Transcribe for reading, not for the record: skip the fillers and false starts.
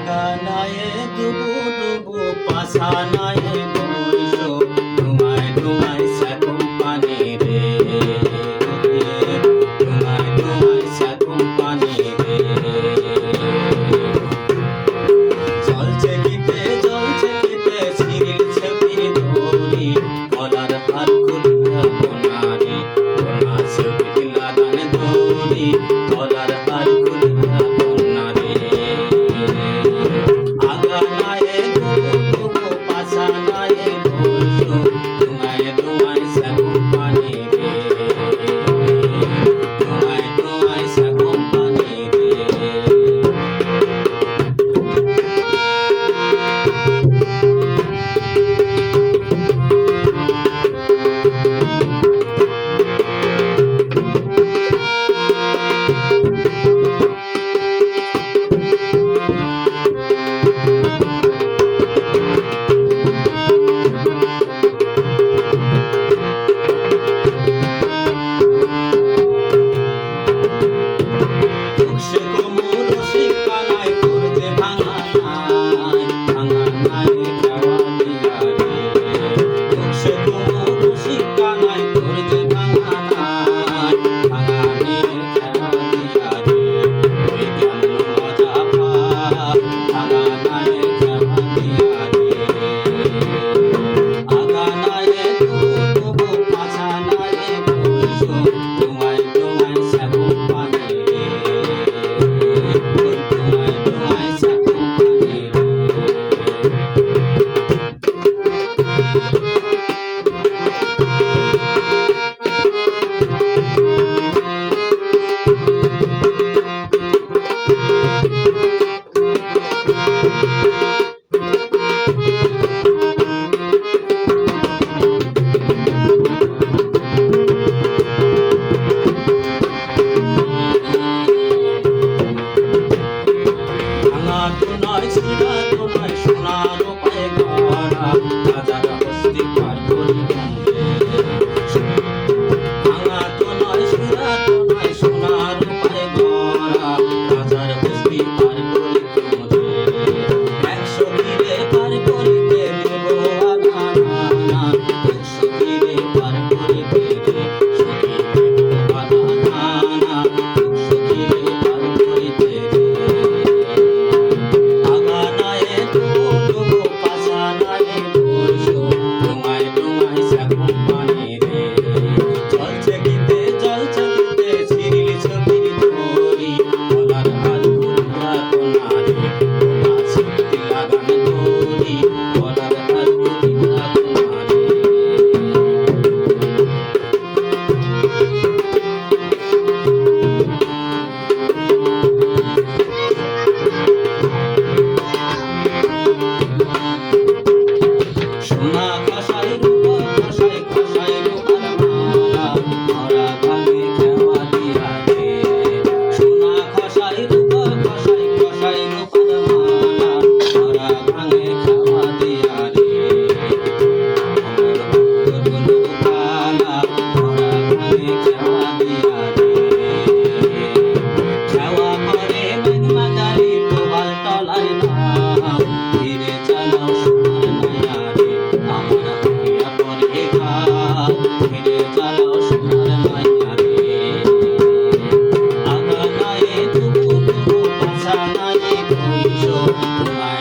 আগানায়ে ডুবু ডুবু পাছানায়ে বইছো তোমায় তোমায় সাকুম পানি রে তোমায় তোমায় সাকুম পানি রে জলছে গীতে ছিড়ছে বীর দৌড়ি গলার হার খুলিয়া বোনারে বোনা ছবির লাগান দৌড়ি গলার হার খুলিয়া বোনারে আগানায়ে ডুবু ডুবু পাছানায়ে বইছো তোমায় তোমায় সাকুম পানি রে তোমায় তোমায় সাকুম পানি রে তোমায়